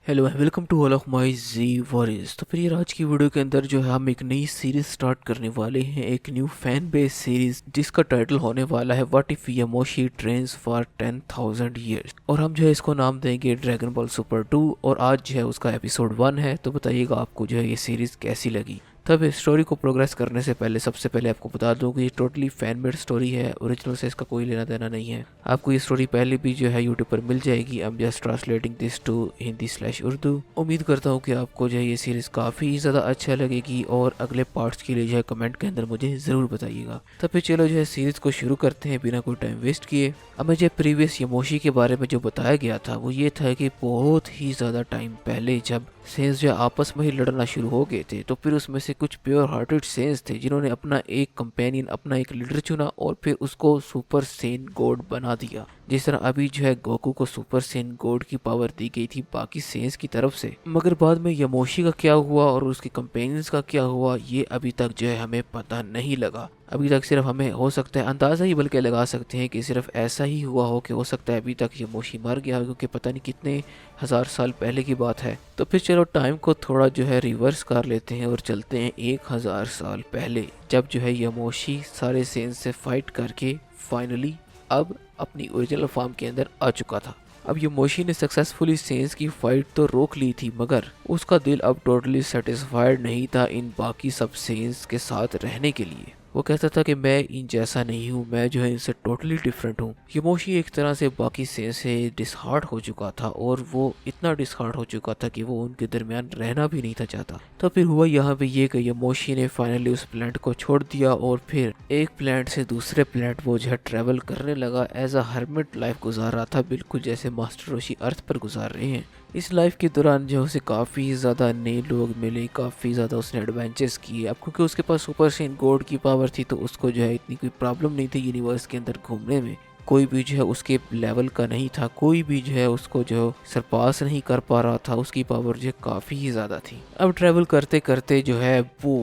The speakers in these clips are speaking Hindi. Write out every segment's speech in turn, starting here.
Hello and welcome to all of my G warriors. तो फिर ये आज की वीडियो के अंदर जो है हम एक नई सीरीज स्टार्ट करने वाले हैं, एक न्यू फैन बेस सीरीज जिसका टाइटल होने वाला है what if Yamoshi trains for 10,000 years. और हम जो है इसको नाम देंगे ड्रैगन बॉल सुपर 2 और आज जो है उसका एपिसोड 1 है। तो बताइएगा आपको जो है ये सीरीज कैसी लगी। तब इस स्टोरी को प्रोग्रेस करने से पहले सबसे पहले आपको बता दूं कि ये टोटली फैन मेड स्टोरी है, ओरिजिनल से इसका कोई लेना देना नहीं है। आपको ये स्टोरी पहले भी जो है यूट्यूब पर मिल जाएगी। I am just translating this to हिंदी/उर्दू। उम्मीद करता हूँ कि आपको जो है ये सीरीज काफ़ी ज़्यादा अच्छा लगेगी और अगले पार्ट्स के लिए जो है कमेंट के अंदर मुझे ज़रूर बताइएगा। तब फिर चलो जो है सीरीज को शुरू करते हैं बिना कोई टाइम वेस्ट किए। अब मुझे प्रीवियस यामोशी के बारे में जो बताया गया था वो ये था कि बहुत ही ज़्यादा टाइम पहले जब सेंस जो आपस में ही लड़ना शुरू हो गए थे, तो फिर उसमें से कुछ प्योर हार्टेड सेंस थे जिन्होंने अपना एक कंपेनियन, अपना एक लीडर चुना और फिर उसको सुपर सेन गॉड बना दिया। जिस तरह अभी जो है गोकू को सुपर सेन गॉड की पावर दी गई थी बाकी सेंस की तरफ से। मगर बाद में यामोशी का क्या हुआ और उसके कंपेनियंस का क्या हुआ ये अभी तक जो है हमें पता नहीं लगा। अभी तक सिर्फ हमें हो सकता है अंदाज़ा ही बल्कि लगा सकते हैं कि सिर्फ ऐसा ही हुआ हो कि हो सकता है अभी तक यामोशी मर गया, क्योंकि पता नहीं कितने हजार साल पहले की बात है। तो फिर चलो टाइम को थोड़ा जो है रिवर्स कर लेते हैं और चलते हैं 1000 साल पहले, जब जो है यामोशी सारे सेंस से फाइट करके फाइनली अब अपनी ओरिजिनल फॉर्म के अंदर आ चुका था। अब यामोशी ने सक्सेसफुली सेंस की फाइट तो रोक ली थी, मगर उसका दिल अब टोटली सेटिस्फाइड नहीं था इन बाकी सब सेंस के साथ रहने के लिए। वो कहता था कि मैं इन जैसा नहीं हूँ, मैं जो है इनसे टोटली डिफरेंट हूँ। यामोशी एक तरह से बाकी सेंस से डिसहार्ट हो चुका था और वो इतना डिसहार्ट हो चुका था कि वो उनके दरमियान रहना भी नहीं था चाहता। तो फिर हुआ यहाँ पे ये कि यामोशी ने फाइनली उस प्लेनेट को छोड़ दिया और फिर एक प्लेनेट से दूसरे प्लेनेट वो जो है ट्रेवल करने लगा। एज अ हर्मिट लाइफ गुजार रहा था, बिल्कुल जैसे मास्टर रोशी अर्थ पर गुजार रहे हैं। इस लाइफ के दौरान जो उसे काफ़ी ज़्यादा नए लोग मिले, काफ़ी ज़्यादा उसने एडवेंचर्स किए। अब क्योंकि उसके पास सुपर सेन गॉड की पावर थी तो उसको जो है इतनी कोई प्रॉब्लम नहीं थी यूनिवर्स के अंदर घूमने में। कोई भी जो है उसके लेवल का नहीं था, कोई भी जो है उसको जो सरपास नहीं कर पा रहा था। उसकी पावर जो है काफ़ी ही ज़्यादा थी। अब ट्रैवल करते करते जो है वो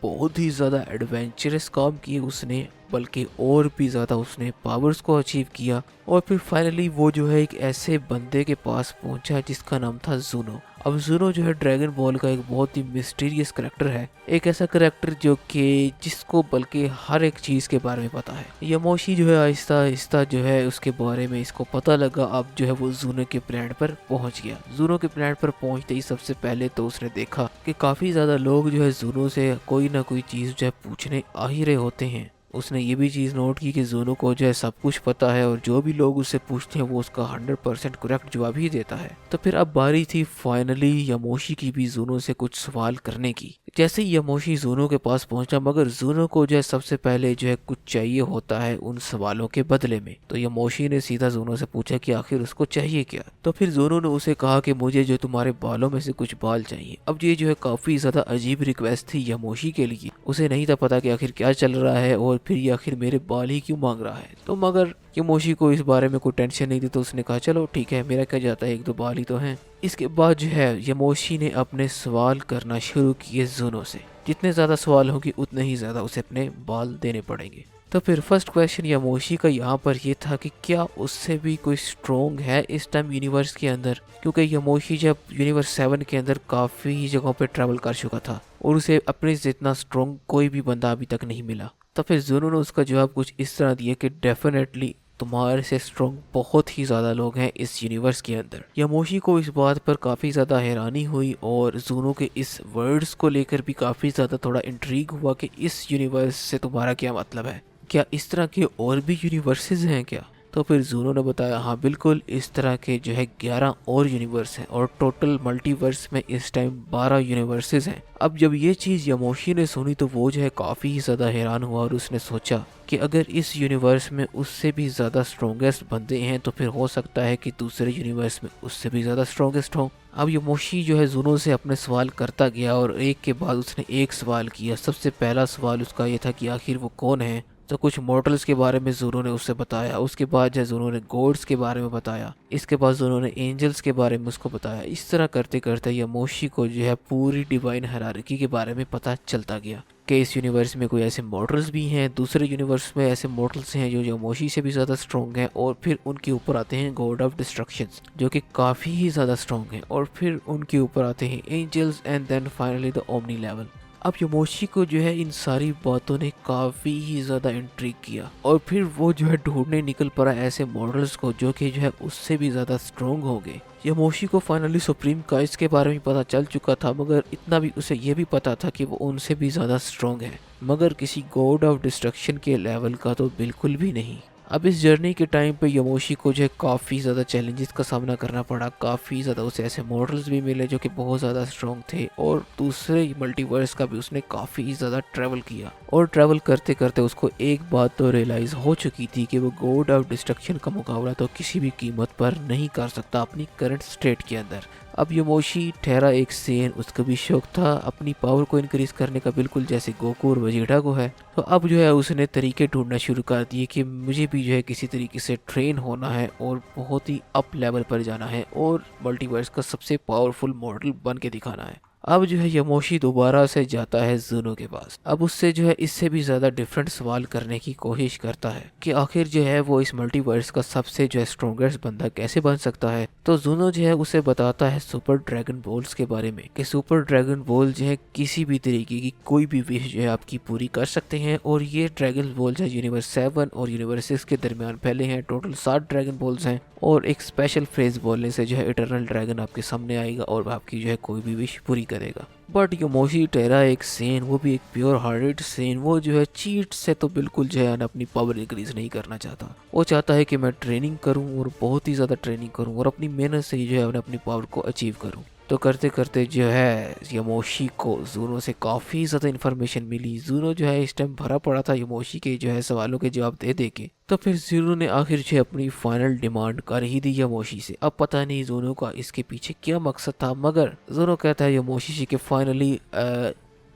बहुत ही ज़्यादा एडवेंचरस काम किए उसने, बल्कि और भी ज़्यादा उसने पावर्स को अचीव किया। और फिर फाइनली वो जो है एक ऐसे बंदे के पास पहुंचा जिसका नाम था जूनो। अब जूनो जो है ड्रैगन बॉल का एक बहुत ही मिस्टीरियस करेक्टर है, एक ऐसा करेक्टर जो कि जिसको बल्कि हर एक चीज़ के बारे में पता है। यामोशी जो है आहिस्ता आहिस्ता जो है उसके बारे में इसको पता लगा। अब जो है वो जूनो के प्लेनेट पर पहुंच गया। जूनो के प्लेनेट पर पहुंचते ही सबसे पहले तो उसने देखा कि काफ़ी ज़्यादा लोग जो है जूनो से कोई ना कोई चीज़ जो है पूछने आ ही रहे होते हैं। उसने ये भी चीज़ नोट की कि जूनो को जो है सब कुछ पता है और जो भी लोग उससे पूछते हैं वो उसका 100% करेक्ट जवाब ही देता है। तो फिर अब बारी थी फाइनली यामोशी की भी जूनो से कुछ सवाल करने की। जैसे ही यामोशी जूनो के पास पहुंचा, मगर जूनो को जो है सबसे पहले जो है कुछ चाहिए होता है उन सवालों के बदले में। तो यामोशी ने सीधा जूनो से पूछा कि आखिर उसको चाहिए क्या। तो फिर जूनो ने उसे कहा कि मुझे जो तुम्हारे बालों में से कुछ बाल चाहिए। अब ये जो है काफ़ी ज़्यादा अजीब रिक्वेस्ट थी यामोशी के लिए। उसे नहीं था पता कि आखिर क्या चल रहा है और फिर ये आखिर मेरे बाल ही क्यों मांग रहा है। तो मगर यामोशी को इस बारे में कोई टेंशन नहीं थी, तो उसने कहा चलो ठीक है, मेरा क्या जाता है, एक दो बाल ही तो हैं। इसके बाद जो है यामोशी ने अपने सवाल करना शुरू किए जूनो से। जितने ज़्यादा सवाल होंगे उतने ही ज़्यादा उसे अपने बाल देने पड़ेंगे। तो फिर फर्स्ट क्वेश्चन यामोशी का यहाँ पर ये था कि क्या उससे भी कोई स्ट्रॉन्ग है इस टाइम यूनिवर्स के अंदर, क्योंकि यामोशी जब यूनिवर्स 7 के अंदर काफ़ी जगहों पर ट्रैवल कर चुका था और उसे अपने जितना स्ट्रॉन्ग कोई भी बंदा अभी तक नहीं मिला। तो फिर जूनो ने उसका जवाब कुछ इस तरह दिया कि डेफिनेटली तुम्हारे से स्ट्रॉन्ग बहुत ही ज़्यादा लोग हैं इस यूनिवर्स के अंदर। यामोशी को इस बात पर काफ़ी ज़्यादा हैरानी हुई और जूनो के इस वर्ड्स को लेकर भी काफ़ी ज़्यादा थोड़ा इंट्रीग हुआ कि इस यूनिवर्स से तुम्हारा क्या मतलब है, क्या इस तरह के और भी यूनिवर्सेस हैं क्या। तो फिर जूनो ने बताया हाँ बिल्कुल, इस तरह के जो है 11 और यूनिवर्स हैं और टोटल मल्टीवर्स में इस टाइम 12 यूनिवर्सेस हैं। अब जब ये चीज़ यामोशी ने सुनी तो वो जो है काफ़ी ज़्यादा हैरान हुआ और उसने सोचा कि अगर इस यूनिवर्स में उससे भी ज़्यादा स्ट्रॉन्गेस्ट बंदे हैं तो फिर हो सकता है कि दूसरे यूनिवर्स में उससे भी ज़्यादा स्ट्रॉन्गेस्ट हो। अब यामोशी जो है जूनो से अपने सवाल करता गया और एक के बाद उसने एक सवाल किया। सबसे पहला सवाल उसका ये था कि आखिर वो कौन है तो कुछ मॉडल्स के बारे में ज़ोरो ने उससे बताया, उसके बाद जो ज़ोरो ने गॉड्स के बारे में बताया, इसके बाद ज़ोरो ने एंजल्स के बारे में उसको बताया। इस तरह करते करते यामोशी को जो है पूरी डिवाइन हायरार्की के बारे में पता चलता गया कि इस यूनिवर्स में कोई ऐसे मॉडल्स भी हैं, दूसरे यूनिवर्स में ऐसे मॉडल्स हैं जो यामोशी से भी ज़्यादा स्ट्रॉन्ग हैं, और फिर उनके ऊपर आते हैं गॉड ऑफ डिस्ट्रक्शंस जो कि काफ़ी ही ज़्यादा स्ट्रॉन्ग हैं, और फिर उनके ऊपर आते हैं angels, and then finally the omni level. अब यामोशी को जो है इन सारी बातों ने काफ़ी ही ज़्यादा इंट्रिग किया, और फिर वो जो है ढूंढने निकल पड़ा ऐसे मॉडल्स को जो कि जो है उससे भी ज़्यादा स्ट्रॉन्ग हो गए। यामोशी को फाइनली सुप्रीम काइट्स के बारे में पता चल चुका था, मगर इतना भी उसे ये भी पता था कि वो उनसे भी ज़्यादा स्ट्रॉन्ग है, मगर किसी गॉड ऑफ डिस्ट्रक्शन के लेवल का तो बिल्कुल भी नहीं। अब इस जर्नी के टाइम पे यामोशी को जो है काफ़ी ज़्यादा चैलेंजेस का सामना करना पड़ा, काफ़ी ज़्यादा उसे ऐसे मॉडल्स भी मिले जो कि बहुत ज़्यादा स्ट्रॉन्ग थे, और दूसरे मल्टीवर्स का भी उसने काफ़ी ज़्यादा ट्रैवल किया, और ट्रैवल करते करते उसको एक बात तो रियलाइज़ हो चुकी थी कि वो गॉड ऑफ डिस्ट्रक्शन का मुकाबला तो किसी भी कीमत पर नहीं कर सकता अपनी करंट स्टेट के अंदर। अब यामोशी ठहरा एक सेन, उसका भी शौक था अपनी पावर को इंक्रीज करने का, बिल्कुल जैसे गोकू और वेजिटा को है। तो अब जो है उसने तरीके ढूंढना शुरू कर दिए कि मुझे भी जो है किसी तरीके से ट्रेन होना है और बहुत ही अप लेवल पर जाना है और मल्टीवर्स का सबसे पावरफुल मॉडल बन के दिखाना है। अब जो है यामोशी दोबारा से जाता है ज़ूनो के पास। अब उससे जो है इससे भी ज़्यादा डिफरेंट सवाल करने की कोशिश करता है कि आखिर जो है वो इस मल्टीवर्स का सबसे जो है स्ट्रॉन्गेस्ट बंदा कैसे बन सकता है। तो ज़ूनो जो है उसे बताता है सुपर ड्रैगन बॉल्स के बारे में कि सुपर ड्रैगन बॉल जो है किसी भी तरीके की कोई भी विश जो है आपकी पूरी कर सकते हैं, और ये ड्रैगन बॉल जो है यूनिवर्स 7 और यूनिवर्स 6 के दरमियान फैले हैं। टोटल 7 ड्रैगन बॉल्स हैं, और एक स्पेशल फ्रेज बोलने से जो है इटरनल ड्रैगन आपके सामने आएगा और आपकी जो है कोई भी विश पूरी करेगा। बट यामोशी टेरा एक सेन, वो भी एक प्योर हार्टेड सेन, वो जो है चीट से तो बिल्कुल जो है अपनी पावर इंक्रीज नहीं करना चाहता। वो चाहता है कि मैं ट्रेनिंग करूं और बहुत ही ज़्यादा ट्रेनिंग करूं और अपनी मेहनत से ही जो है अपनी पावर को अचीव करूं। तो करते करते जो है यामोशी को ज़ूनो से काफ़ी ज़्यादा इन्फॉर्मेशन मिली। ज़ूनो जो है इस टाइम भरा पड़ा था यामोशी के जो है सवालों के जवाब दे दे के। तो फिर ज़ूनो ने आखिर जो है अपनी फाइनल डिमांड कर ही दी यामोशी से। अब पता नहीं ज़ूनो का इसके पीछे क्या मकसद था, मगर ज़ूनो कहता है यामोशी से कि फाइनली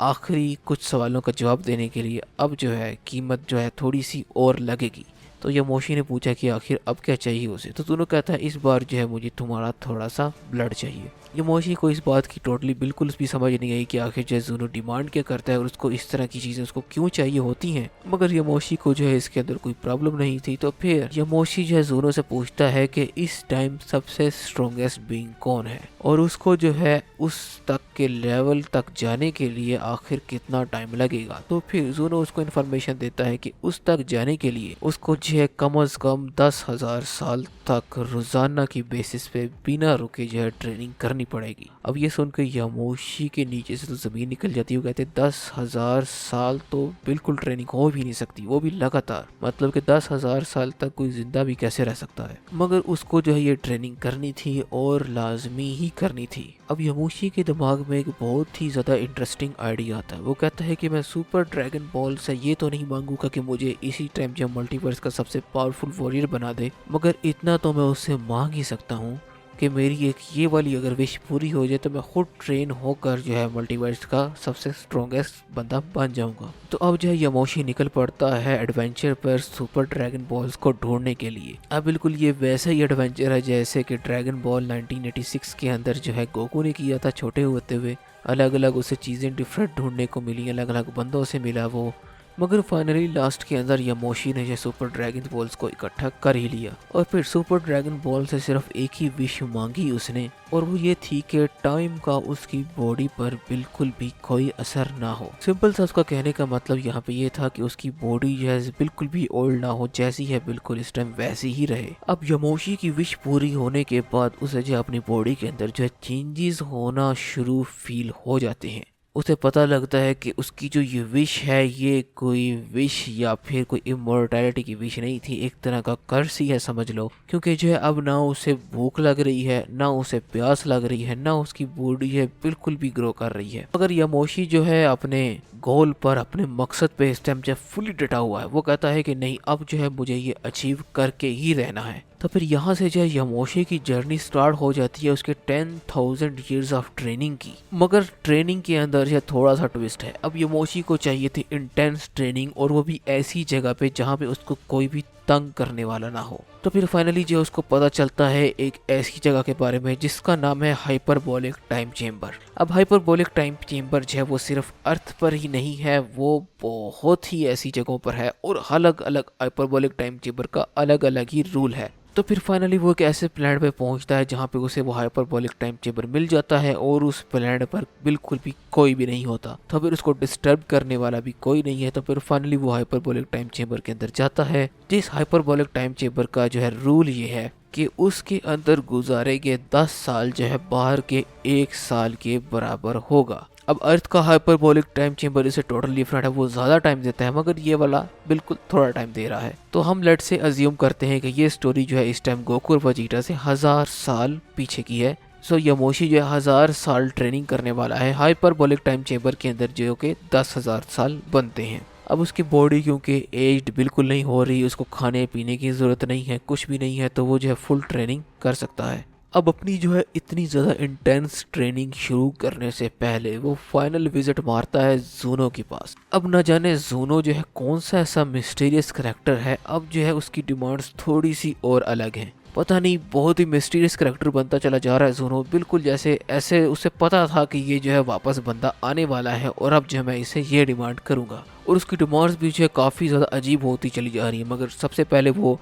आखिरी कुछ सवालों का जवाब देने के लिए अब जो है कीमत जो है थोड़ी सी और लगेगी। तो यामोशी ने पूछा कि आखिर अब क्या चाहिए उसे। तो ज़ूनो कहता है इस बार जो है मुझे तुम्हारा थोड़ा सा ब्लड चाहिए। यामोशी को इस बात की टोटली बिल्कुल भी समझ नहीं आई कि आखिर जो है ज़ूनो डिमांड क्या करता है और उसको इस तरह की चीज़ें उसको क्यों चाहिए होती हैं। मगर यामोशी को जो है इसके अंदर कोई प्रॉब्लम नहीं थी। तो फिर यामोशी जो है ज़ूनो से पूछता है कि इस टाइम सबसे स्ट्रॉन्गेस्ट बीइंग कौन है, और उसको जो है उस तक के लेवल तक जाने के लिए आखिर कितना टाइम लगेगा। तो फिर ज़ूनो उसको इन्फॉर्मेशन देता है कि उस तक जाने के लिए उसको जो है कम अज़ कम 10,000 साल तक रोजाना की बेसिस पे बिना रुके जो है ट्रेनिंग करनी पड़ेगी। अब ये सुनकर यामोशी के नीचे से तो ज़मीन निकल जाती है। वो कहते 10,000 साल तो बिल्कुल ट्रेनिंग हो भी नहीं सकती, वो भी लगातार। मतलब कि 10,000 साल तक कोई जिंदा भी कैसे रह सकता है। मगर उसको जो है ये ट्रेनिंग करनी थी और लाजमी ही करनी थी। अब यामोशी के दिमाग में एक बहुत ही ज़्यादा इंटरेस्टिंग आइडिया आता है। वो कहता है कि मैं सुपर ड्रैगन बॉल से ये तो नहीं मांगूंगा कि मुझे इसी टाइम जब मल्टीवर्स का सबसे पावरफुल वॉरियर बना दे, मगर इतना तो मैं उससे मांग ही सकता हूँ कि मेरी एक ये वाली अगर विश पूरी हो जाए तो मैं खुद ट्रेन होकर जो है मल्टीवर्स का सबसे स्ट्रॉन्गेस्ट बंदा बन जाऊंगा। तो अब जो है यामोशी निकल पड़ता है एडवेंचर पर सुपर ड्रैगन बॉल्स को ढूंढने के लिए। अब बिल्कुल ये वैसा ही एडवेंचर है जैसे कि ड्रैगन बॉल 1986 के अंदर जो है गोकू ने किया था छोटे होते हुए। अलग अलग उसे चीज़ें डिफरेंट ढूंढने को मिली, अलग अलग बंदों से मिला वो, मगर फाइनली लास्ट के अंदर यामोशी ने जो सुपर ड्रैगन बॉल्स को इकट्ठा कर ही लिया। और फिर सुपर ड्रैगन बॉल से सिर्फ एक ही विश मांगी उसने, और वो ये थी कि टाइम का उसकी बॉडी पर बिल्कुल भी कोई असर ना हो। सिंपल सा उसका कहने का मतलब यहाँ पे ये था कि उसकी बॉडी जो है बिल्कुल भी ओल्ड ना हो, जैसी है बिल्कुल इस टाइम वैसी ही रहे। अब यामोशी की विश पूरी होने के बाद उसे जो अपनी बॉडी के अंदर जो है चेंजेस होना शुरू फील हो जाते हैं। उसे पता लगता है कि उसकी जो ये विश है ये कोई विश या फिर कोई इमोर्टैलिटी की विश नहीं थी, एक तरह का कर्स ही है समझ लो। क्योंकि जो है अब ना उसे भूख लग रही है, ना उसे प्यास लग रही है, ना उसकी बॉडी है बिल्कुल भी ग्रो कर रही है। मगर यामोशी जो है अपने गोल पर, अपने मकसद पे इस टाइम जो फुली डटा हुआ है। वो कहता है कि नहीं, अब जो है मुझे ये अचीव करके ही रहना है। तो फिर यहाँ से जो है यामोशी की जर्नी स्टार्ट हो जाती है उसके 10,000 ईयर्स ऑफ ट्रेनिंग की। मगर ट्रेनिंग के अंदर जो थोड़ा सा ट्विस्ट है। अब यामोशी को चाहिए थी इंटेंस ट्रेनिंग, और वो भी ऐसी जगह पे जहाँ पे उसको कोई भी तंग करने वाला ना हो। तो फिर फाइनली जो उसको पता चलता है एक ऐसी जगह के बारे में जिसका नाम है हाइपरबोलिक टाइम चेम्बर। अब हाइपरबोलिक टाइम चेम्बर जो है वो सिर्फ अर्थ पर ही नहीं है, वो बहुत ही ऐसी जगहों पर है, और अलग अलग हाइपरबोलिक टाइम चेम्बर का अलग अलग ही रूल है। तो फिर फाइनली वो एक ऐसे प्लैनेट पे पहुंचता है जहाँ पे उसे वो हाइपरबोलिक टाइम चेम्बर मिल जाता है, और उस प्लैनेट पर बिल्कुल भी कोई भी नहीं होता। तो फिर उसको डिस्टर्ब करने वाला भी कोई नहीं है। तो फिर फाइनली वो हाइपरबोलिक टाइम चेम्बर के अंदर जाता है। जिस हाइपरबोलिक टाइम चेम्बर का जो है रूल ये है कि उसके अंदर गुजारे गए 10 साल जो है बाहर के 1 साल के बराबर होगा। अब अर्थ का हाइपरबोलिक टाइम चेम्बर इसे टोटली डिफरेंट है, वो ज्यादा टाइम देता है, मगर ये वाला बिल्कुल थोड़ा टाइम दे रहा है। तो हम लेट से अज्यूम करते हैं कि ये स्टोरी जो है इस टाइम गोकू और वेजिटा से 1000 साल पीछे की है। सो यामोशी जो है 1000 साल ट्रेनिंग करने वाला है हाइपरबोलिक टाइम चेम्बर के अंदर, जो कि 10,000 साल बनते हैं। अब उसकी बॉडी क्योंकि एज्ड बिल्कुल नहीं हो रही, उसको खाने पीने की जरूरत नहीं है, कुछ भी नहीं है, तो वो जो है फुल ट्रेनिंग कर सकता है। अब अपनी जो है इतनी ज़्यादा इंटेंस ट्रेनिंग शुरू करने से पहले वो फाइनल विजिट मारता है जूनो के पास। अब न जाने जूनो जो है कौन सा ऐसा मिस्टीरियस करैक्टर है, अब जो है उसकी डिमांड्स थोड़ी सी और अलग हैं। पता नहीं, बहुत ही मिस्टीरियस करैक्टर बनता चला जा रहा है जूनो, बिल्कुल जैसे ऐसे उसे पता था कि ये जो है वापस बंदा आने वाला है और अब जो है मैं इसे ये डिमांड करूँगा। और उसकी डिमांड्स भी जो है काफ़ी ज़्यादा अजीब होती चली जा रही है। मगर सबसे पहले वो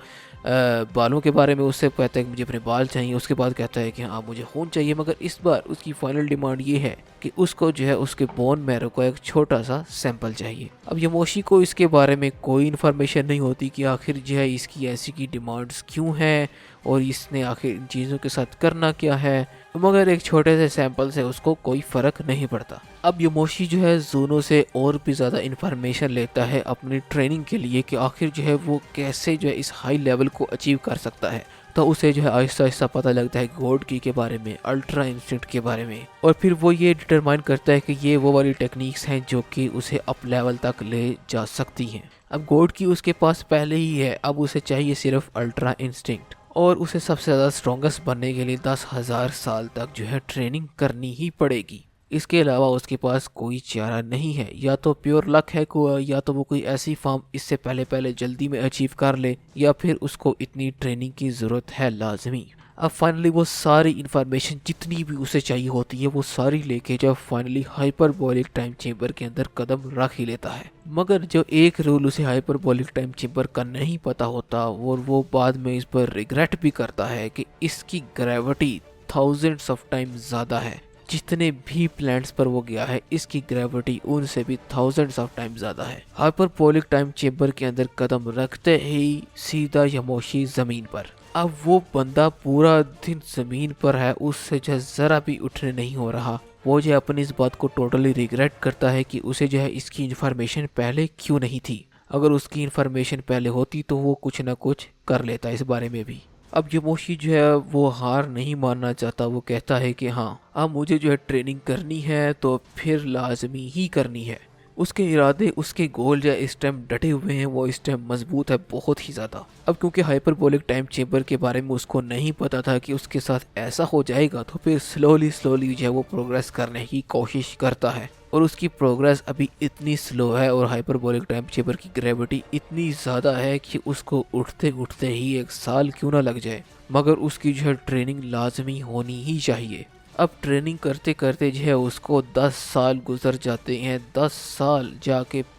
बालों के बारे में उससे कहता है कि मुझे अपने बाल चाहिए, उसके बाद कहता है कि हाँ मुझे खून चाहिए। मगर इस बार उसकी फाइनल डिमांड ये है कि उसको जो है उसके बोन मैरो का एक छोटा सा सैंपल चाहिए। अब यामोशी को इसके बारे में कोई इन्फॉर्मेशन नहीं होती कि आखिर जो है इसकी ऐसी की डिमांड्स क्यों हैं और इसने आखिर इन चीज़ों के साथ करना क्या है, मगर एक छोटे से सैंपल से उसको कोई फ़र्क नहीं पड़ता। अब यामोशी जो है जूनो से और भी ज़्यादा इन्फॉर्मेशन लेता है अपनी ट्रेनिंग के लिए कि आखिर जो है वो कैसे जो है इस हाई लेवल को अचीव कर सकता है। तो उसे जो है आहिस्ता आहिस्ता पता लगता है गॉड की के बारे में, अल्ट्रा इंस्टिंक्ट के बारे में, और फिर वो ये डिटरमाइन करता है कि ये वो वाली टेक्निक्स हैं जो कि उसे अप लेवल तक ले जा सकती हैं। अब गॉड की उसके पास पहले ही है, अब उसे चाहिए सिर्फ अल्ट्रा इंस्टिंक्ट, और उसे सबसे ज़्यादा स्ट्रॉन्गेस्ट बनने के लिए 10,000 साल तक जो है ट्रेनिंग करनी ही पड़ेगी। इसके अलावा उसके पास कोई चारा नहीं है, या तो प्योर लक है या तो वो कोई ऐसी फॉर्म इससे पहले पहले जल्दी में अचीव कर ले, या फिर उसको इतनी ट्रेनिंग की ज़रूरत है लाजमी। अब फाइनली वो सारी इन्फॉर्मेशन जितनी भी उसे चाहिए होती है वो सारी लेके जब फाइनली हाइपरबोलिक टाइम चेम्बर के अंदर कदम रख ही लेता है। मगर जो एक रूल उसे हाइपरबोलिक टाइम चेम्बर का नहीं पता होता और वो बाद में इस पर रिग्रेट भी करता है कि इसकी ग्रेविटी थाउजेंड्स ऑफ टाइम ज़्यादा है। जितने भी प्लैनेट्स पर वो गया है इसकी ग्रेविटी उनसे भी थाउजेंड्स ऑफ टाइम ज्यादा है। हाइपरबोलिक टाइम चेम्बर के अंदर कदम रखते ही सीधा यामोशी जमीन पर। अब वो बंदा पूरा दिन जमीन पर है, उससे जो जरा भी उठने नहीं हो रहा। वो जो अपनी इस बात को टोटली रिग्रेट करता है कि उसे जो है इसकी इन्फॉर्मेशन पहले क्यों नहीं थी। अगर उसकी इन्फॉर्मेशन पहले होती तो वो कुछ ना कुछ कर लेता इस बारे में भी। अब यामोशी जो है वो हार नहीं मानना चाहता। वो कहता है कि हाँ अब मुझे जो है ट्रेनिंग करनी है तो फिर लाजमी ही करनी है। उसके इरादे, उसके गोल जो है इस टाइम डटे हुए हैं, वो इस टाइम मजबूत है बहुत ही ज़्यादा। अब क्योंकि हाइपरबोलिक टाइम चेम्बर के बारे में उसको नहीं पता था कि उसके साथ ऐसा हो जाएगा, तो फिर स्लोली स्लोली जो है वो प्रोग्रेस करने की कोशिश करता है। और उसकी प्रोग्रेस अभी इतनी स्लो है और हाइपरबोलिक टाइम चेम्बर की ग्रेविटी इतनी ज़्यादा है कि उसको उठते उठते ही 1 साल क्यों ना लग जाए, मगर उसकी जो है ट्रेनिंग लाजमी होनी ही चाहिए। अब ट्रेनिंग करते करते जो है उसको 10 साल गुजर जाते हैं। 10 साल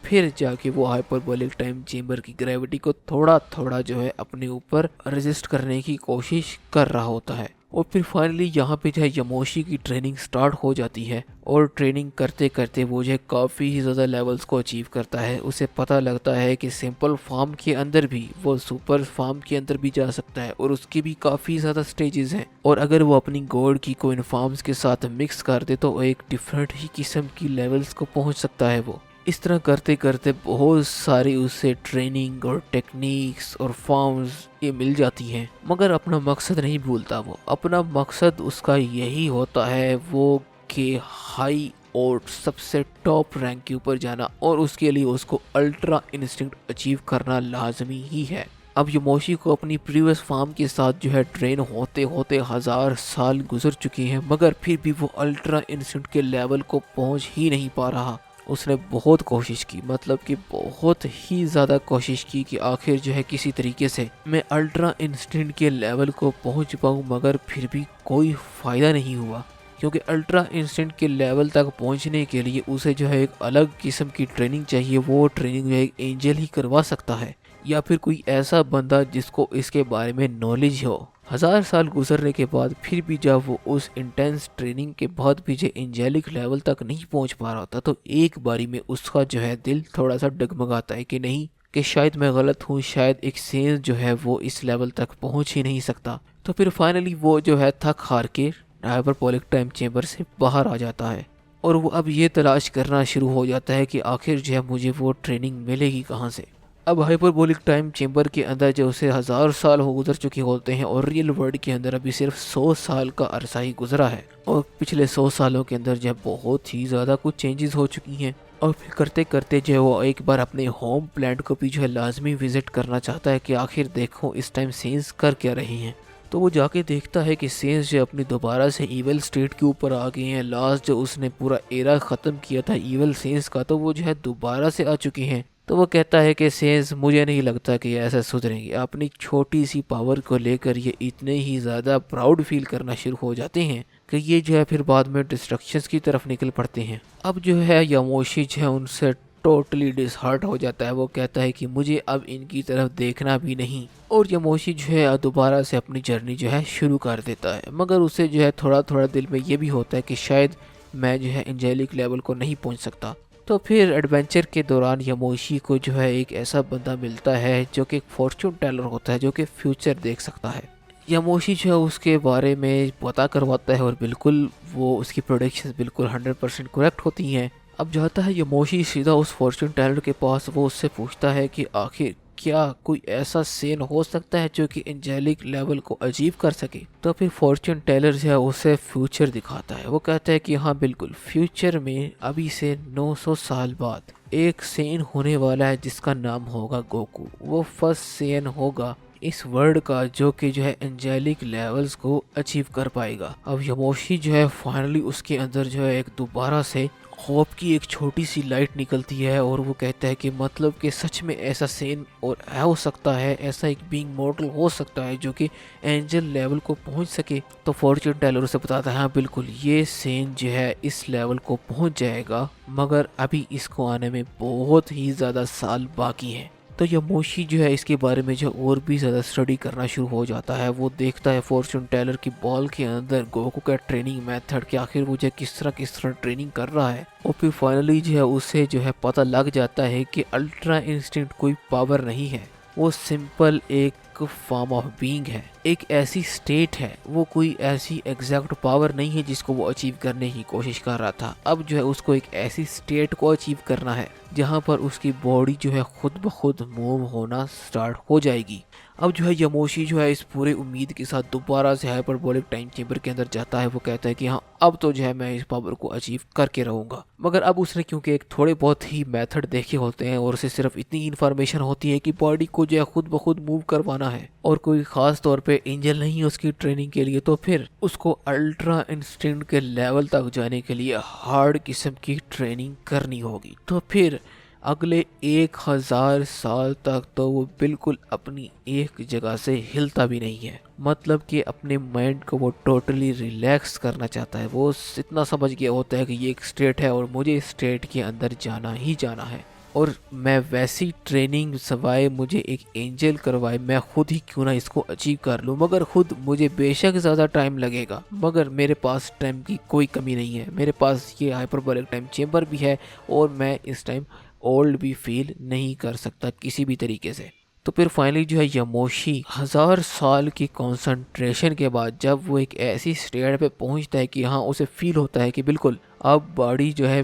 फिर जाके वो हाइपरबोलिक टाइम चेम्बर की ग्रेविटी को थोड़ा थोड़ा जो है अपने ऊपर रेजिस्ट करने की कोशिश कर रहा होता है। और फिर फाइनली यहाँ पे जो है यामोशी की ट्रेनिंग स्टार्ट हो जाती है, और ट्रेनिंग करते करते वो जो है काफ़ी ज़्यादा लेवल्स को अचीव करता है। उसे पता लगता है कि सिंपल फॉर्म के अंदर भी वो सुपर फॉर्म के अंदर भी जा सकता है, और उसकी भी काफ़ी ज़्यादा स्टेजेस हैं। और अगर वो अपनी गॉड की को इन फॉर्म्स के साथ मिक्स कर दे तो एक डिफरेंट ही किस्म की लेवल्स को पहुँच सकता है वो। इस तरह करते करते बहुत सारी उसे ट्रेनिंग और टेक्निक्स और फॉर्म्स ये मिल जाती हैं, मगर अपना मकसद नहीं भूलता वो। अपना मकसद उसका यही होता है वो कि हाई और सबसे टॉप रैंक के ऊपर जाना, और उसके लिए उसको अल्ट्रा इंस्टिंक्ट अचीव करना लाजमी ही है। अब यमोशी को अपनी प्रीवियस फार्म के साथ जो है ट्रेन होते होते 1000 साल गुजर चुके हैं, मगर फिर भी वो अल्ट्रा इंस्टिंक्ट के लेवल को पहुंच ही नहीं पा रहा। उसने बहुत कोशिश की, मतलब कि बहुत ही ज़्यादा कोशिश की कि आखिर जो है किसी तरीके से मैं अल्ट्रा इंस्टिंक्ट के लेवल को पहुंच पाऊँ, मगर फिर भी कोई फ़ायदा नहीं हुआ। क्योंकि अल्ट्रा इंस्टिंक्ट के लेवल तक पहुंचने के लिए उसे जो है एक अलग किस्म की ट्रेनिंग चाहिए। वो ट्रेनिंग जो है एक एंजल ही करवा सकता है, या फिर कोई ऐसा बंदा जिसको इसके बारे में नॉलेज हो। 1000 साल गुजरने के बाद फिर भी जब वो उस इंटेंस ट्रेनिंग के बाद भी जो एंजेलिक लेवल तक नहीं पहुंच पा रहा था, तो एक बारी में उसका जो है दिल थोड़ा सा डगमगाता है कि नहीं, कि शायद मैं गलत हूँ, शायद एक सेंस जो है वो इस लेवल तक पहुंच ही नहीं सकता। तो फिर फाइनली वो जो है थक हार के हाइपरबोलिक टाइम चेंबर से बाहर आ जाता है, और वो अब ये तलाश करना शुरू हो जाता है कि आखिर जो है मुझे वो ट्रेनिंग मिलेगी कहाँ से। अब हाइपरबोलिक टाइम चेंबर के अंदर जो उसे 1000 साल हो गुजर चुके होते हैं, और रियल वर्ल्ड के अंदर अभी सिर्फ 100 साल का अरसा ही गुजरा है, और पिछले 100 सालों के अंदर जो है बहुत ही ज़्यादा कुछ चेंजेस हो चुकी हैं। और फिर करते करते जो है वो एक बार अपने होम प्लैनेट को भी जो है लाजमी विजिट करना चाहता है कि आखिर देखो इस टाइम सेंस कर क्या रही हैं। तो वो जाके देखता है कि सेंस जो अपनी दोबारा से ईवल स्टेट के ऊपर आ गए हैं। लास्ट जो उसने पूरा एरा ख़त्म किया था ईवल सेंस का, तो वो जो है दोबारा से आ चुके हैं। तो वो कहता है कि सेंस, मुझे नहीं लगता कि ये ऐसा सुधरेंगे। अपनी छोटी सी पावर को लेकर ये इतने ही ज़्यादा प्राउड फील करना शुरू हो जाते हैं कि ये जो है फिर बाद में डिस्ट्रक्शंस की तरफ निकल पड़ते हैं। अब जो है यामोशी जो है उनसे टोटली डिसहार्ट हो जाता है। वो कहता है कि मुझे अब इनकी तरफ देखना भी नहीं, और यामोशी जो है दोबारा से अपनी जर्नी जो है शुरू कर देता है। मगर उसे जो है थोड़ा थोड़ा दिल में ये भी होता है कि शायद मैं जो है एंजेलिक लेवल को नहीं पहुंच सकता। तो फिर एडवेंचर के दौरान यामोशी को जो है एक ऐसा बंदा मिलता है जो कि एक फॉर्चून टेलर होता है, जो कि फ्यूचर देख सकता है। यामोशी जो है उसके बारे में पता करवाता है, और बिल्कुल वो उसकी प्रोडिक्शंस बिल्कुल 100% करेक्ट होती हैं। अब जाता है यामोशी सीधा उस फॉर्चून टेलर के पास। वो उससे पूछता है कि आखिर क्या कोई ऐसा सेन हो सकता है जो कि एंजेलिक लेवल को अचीव कर सके। तो फिर फॉर्चून टेलर जो है उसे फ्यूचर दिखाता है। वो कहता है कि हाँ बिल्कुल, फ्यूचर में अभी से 900 साल बाद एक सेन होने वाला है जिसका नाम होगा गोकू। वो फर्स्ट सेन होगा इस वर्ल्ड का जो कि जो है एंजेलिक लेवल्स को अचीव कर पाएगा। अब यामोशी जो है फाइनली उसके अंदर जो है एक दोबारा से होप की एक छोटी सी लाइट निकलती है, और वो कहता है कि मतलब कि सच में ऐसा सेन और हो सकता है, ऐसा एक बीइंग मॉडल हो सकता है जो कि एंजल लेवल को पहुंच सके। तो फॉर्चून टेलर उसे बताता है हाँ बिल्कुल, ये सेन जो है इस लेवल को पहुंच जाएगा, मगर अभी इसको आने में बहुत ही ज़्यादा साल बाकी हैं। तो यामोशी जो है इसके बारे में जो और भी ज़्यादा स्टडी करना शुरू हो जाता है। वो देखता है फॉर्चून टेलर की बॉल के अंदर गोकू का ट्रेनिंग मेथड, कि आखिर वो जो किस तरह ट्रेनिंग कर रहा है। और फिर फाइनली जो है उसे जो है पता लग जाता है कि अल्ट्रा इंस्टिंक्ट कोई पावर नहीं है, वो सिंपल एक फॉर्म ऑफ बीइंग है, एक ऐसी स्टेट है। वो कोई ऐसी एग्जैक्ट पावर नहीं है जिसको वो अचीव करने की कोशिश कर रहा था। अब जो है उसको एक ऐसी स्टेट को अचीव करना है जहां पर उसकी बॉडी जो है खुद ब खुद मूव होना स्टार्ट हो जाएगी। अब जो है यामोशी जो है इस पूरे उम्मीद के साथ दोबारा से हाइपरबोलिक टाइम चेंबर के अंदर जाता है। वो कहता है कि हाँ अब तो जो है मैं इस पावर को अचीव करके रहूंगा। मगर अब उसने क्योंकि एक थोड़े बहुत ही मेथड देखे होते हैं, और उसे सिर्फ इतनी इन्फॉर्मेशन होती है कि बॉडी को जो है खुद ब खुद मूव करवाना है, और कोई खास तौर पे एंजल नहीं है उसकी ट्रेनिंग के लिए, तो फिर उसको अल्ट्रा इंस्टिंक्ट के लेवल तक जाने के लिए हार्ड किस्म की ट्रेनिंग करनी होगी। तो फिर अगले 1000 साल तक तो वो बिल्कुल अपनी एक जगह से हिलता भी नहीं है। मतलब कि अपने माइंड को वो टोटली रिलैक्स करना चाहता है। वो इतना समझ गया होता है कि ये एक स्टेट है और मुझे इस स्टेट के अंदर जाना ही जाना है, और मैं वैसी ट्रेनिंग सवाए मुझे एक एंजल करवाए मैं खुद ही क्यों ना इसको अचीव कर लूँ। मगर खुद मुझे बेशक ज़्यादा टाइम लगेगा, मगर मेरे पास टाइम की कोई कमी नहीं है। मेरे पास ये हाइपरबोलिक टाइम चेंबर भी है, और मैं इस टाइम ओल्ड भी फील नहीं कर सकता किसी भी तरीके से। तो फिर फाइनली जो है यामोशी 1000 साल की कंसंट्रेशन के बाद जब वो एक ऐसी स्टेट पे पहुंचता है कि हाँ उसे फील होता है कि बिल्कुल अब बॉडी जो है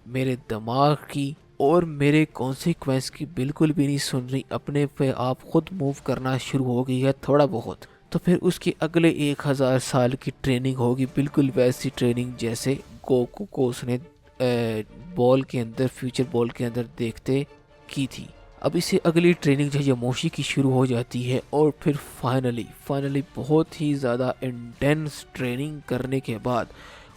मेरे दिमाग की और मेरे कॉन्सिक्वेंस की बिल्कुल भी नहीं सुन रही, अपने पे आप खुद मूव करना शुरू हो गई है थोड़ा बहुत। तो फिर उसके अगले 1000 साल की ट्रेनिंग होगी, बिल्कुल वैसी ट्रेनिंग जैसे गोकू को उसने बॉल के अंदर, फ्यूचर बॉल के अंदर देखते की थी। अब इससे अगली ट्रेनिंग जो है यामोशी की शुरू हो जाती है और फिर फाइनली बहुत ही ज़्यादा इंटेंस ट्रेनिंग करने के बाद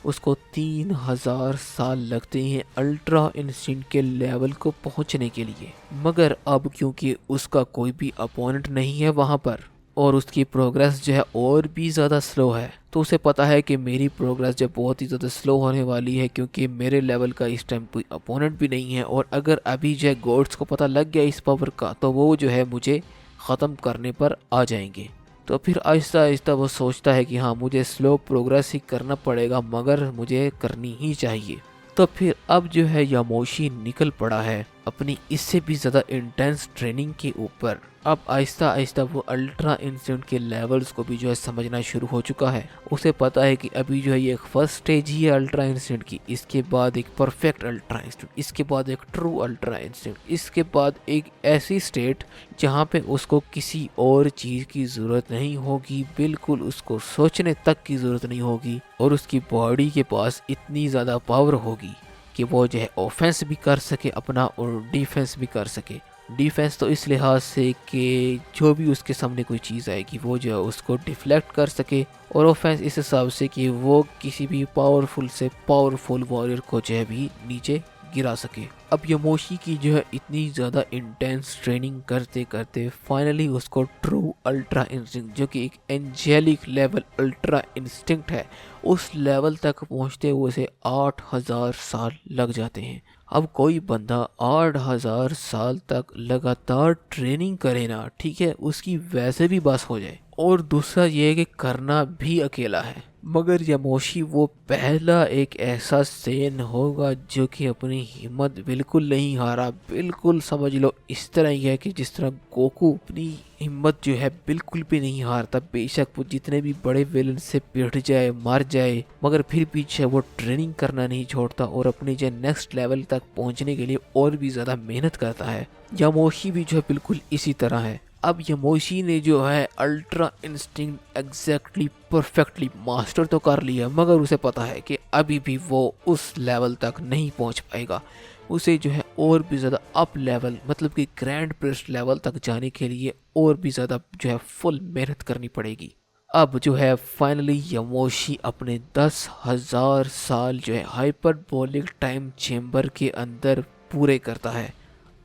उसको 3000 साल लगते हैं अल्ट्रा इंस्टिंक्ट के लेवल को पहुंचने के लिए। मगर अब क्योंकि उसका कोई भी अपोनेंट नहीं है वहां पर और उसकी प्रोग्रेस जो है और भी ज़्यादा स्लो है, तो उसे पता है कि मेरी प्रोग्रेस जो बहुत ही ज़्यादा स्लो होने वाली है क्योंकि मेरे लेवल का इस टाइम कोई अपोनेंट भी नहीं है, और अगर अभी जो है गॉड्स को पता लग गया इस पावर का तो वो जो है मुझे ख़त्म करने पर आ जाएंगे। तो फिर आहिस्ता आहिस्ता वो सोचता है कि हाँ मुझे स्लो प्रोग्रेस ही करना पड़ेगा मगर मुझे करनी ही चाहिए। तो फिर अब जो है यामोशी निकल पड़ा है अपनी इससे भी ज़्यादा इंटेंस ट्रेनिंग के ऊपर। अब आहिस्ता आहिस्ता वो अल्ट्रा इंस्टेंट के लेवल्स को भी जो है समझना शुरू हो चुका है। उसे पता है कि अभी जो है ये एक फर्स्ट स्टेज ही है अल्ट्रा इंस्टेंट की, इसके बाद एक परफेक्ट अल्ट्रा इंस्टेंट, इसके बाद एक ट्रू अल्ट्रा इंस्टेंट, इसके बाद एक ऐसी स्टेट जहाँ पे उसको किसी और चीज़ की ज़रूरत नहीं होगी, बिल्कुल उसको सोचने तक की ज़रूरत नहीं होगी, और उसकी बॉडी के पास इतनी ज़्यादा पावर होगी कि वो जो है ऑफेंस भी कर सके अपना और डिफेंस भी कर सके। डिफेंस तो इस लिहाज से कि जो भी उसके सामने कोई चीज़ आएगी वो जो है उसको डिफ्लेक्ट कर सके, और ऑफेंस इस हिसाब से कि वो किसी भी पावरफुल से पावरफुल वॉरियर को जो है भी नीचे गिरा सके। अब यामोशी की जो है इतनी ज़्यादा इंटेंस ट्रेनिंग करते करते फाइनली उसको ट्रू अल्ट्रा इंस्टिंक्ट, जो कि एक एंजेलिक लेवल अल्ट्रा इंस्टिंक्ट है, उस लेवल तक पहुंचते हुए उसे 8000 साल लग जाते हैं। अब कोई बंदा 8000 साल तक लगातार ट्रेनिंग करे ना, ठीक है, उसकी वैसे भी बस हो जाए, और दूसरा ये है कि करना भी अकेला है। मगर यामोशी वो पहला एक ऐसा सेन होगा जो कि अपनी हिम्मत बिल्कुल नहीं हारा। बिल्कुल समझ लो इस तरह ही है कि जिस तरह गोकू अपनी हिम्मत जो है बिल्कुल भी नहीं हारता, बेशक वो जितने भी बड़े विलन से पिट जाए मर जाए मगर फिर पीछे वो ट्रेनिंग करना नहीं छोड़ता और अपनी जो नेक्स्ट लेवल तक पहुंचने के लिए और भी ज़्यादा मेहनत करता है। यामोशी भी जो है बिल्कुल इसी तरह है। अब यामोशी ने जो है ultra instinct exactly perfectly master तो कर लिया, मगर उसे पता है कि अभी भी वो उस लेवल तक नहीं पहुंच पाएगा। उसे जो है और भी ज़्यादा अप लेवल मतलब कि ग्रैंड प्रिस्ट लेवल तक जाने के लिए और भी ज़्यादा जो है फुल मेहनत करनी पड़ेगी। अब जो है फाइनली यामोशी अपने 10,000 साल जो है हाइपरबोलिक टाइम चेम्बर के अंदर पूरे करता है।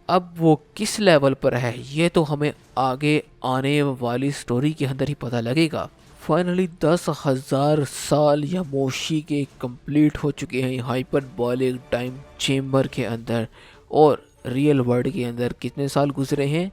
अब वो किस लेवल पर है ये तो हमें आगे आने वाली स्टोरी के अंदर ही पता लगेगा। फाइनली 10,000 साल यामोशी के कंप्लीट हो चुके हैं हाइपरबोलिक टाइम चेम्बर के अंदर, और रियल वर्ल्ड के अंदर कितने साल गुजरे हैं?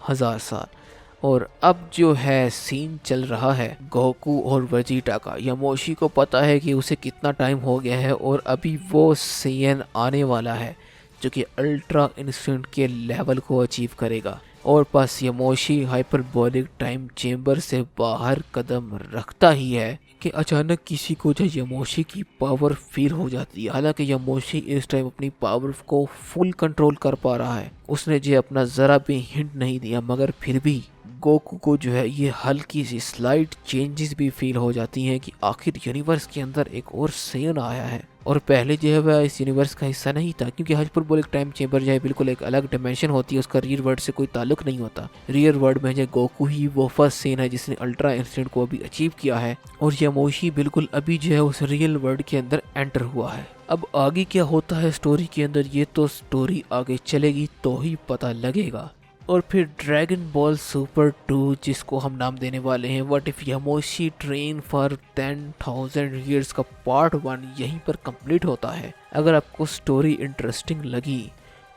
1000 साल। और अब जो है सीन चल रहा है गोकू और वेजिटा का। यामोशी को पता है कि उसे कितना टाइम हो गया है और अभी वो सेयन आने वाला है जो कि अल्ट्रा इंस्टेंट के लेवल को अचीव करेगा, और बस यामोशी हाइपरबोलिक टाइम चेम्बर से बाहर कदम रखता ही है कि अचानक किसी को जो यामोशी की पावर फील हो जाती है। हालांकि यामोशी इस टाइम अपनी पावर को फुल कंट्रोल कर पा रहा है, उसने जो अपना ज़रा भी हिंट नहीं दिया, मगर फिर भी गोकू को जो है ये हल्की सी स्लाइट चेंजेस भी फील हो जाती हैं कि आखिर यूनिवर्स के अंदर एक और सेयन आया है, और पहले जो है वह इस यूनिवर्स का हिस्सा नहीं था क्योंकि हाइपरबोलिक टाइम चेम्बर जो है बिल्कुल एक अलग डिमेंशन होती है, उसका रियल वर्ल्ड से कोई ताल्लुक नहीं होता। रियल वर्ल्ड में जो गोकू ही वो फर्स्ट सेन है जिसने अल्ट्रा इंस्टेंट को अभी अचीव किया है, और यामोशी बिल्कुल अभी जो है उस रियल वर्ल्ड के अंदर एंटर हुआ है। अब आगे क्या होता है स्टोरी के अंदर ये तो स्टोरी आगे चलेगी तो ही पता लगेगा। और फिर ड्रैगन बॉल सुपर 2 जिसको हम नाम देने वाले हैं what if Yamoshi train for 10,000 years का पार्ट 1 यहीं पर कंप्लीट होता है। अगर आपको स्टोरी इंटरेस्टिंग लगी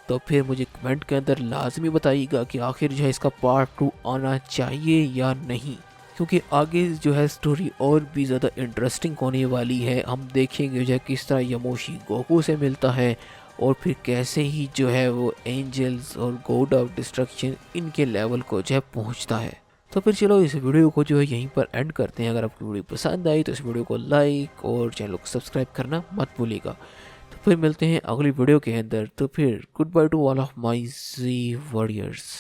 तो फिर मुझे कमेंट के अंदर लाजमी बताइएगा कि आखिर जो है इसका पार्ट 2 आना चाहिए या नहीं, क्योंकि आगे जो है स्टोरी और भी ज़्यादा इंटरेस्टिंग होने वाली है। हम देखेंगे जो है किस तरह यामोशी गोकू से मिलता है और फिर कैसे ही जो है वो एंजल्स और गॉड ऑफ डिस्ट्रक्शन इनके लेवल को जो है पहुंचता है। तो फिर चलो इस वीडियो को जो है यहीं पर एंड करते हैं। अगर आपको वीडियो पसंद आई तो इस वीडियो को लाइक और चैनल को सब्सक्राइब करना मत भूलिएगा। तो फिर मिलते हैं अगली वीडियो के अंदर। तो फिर good by two all of my G warriors.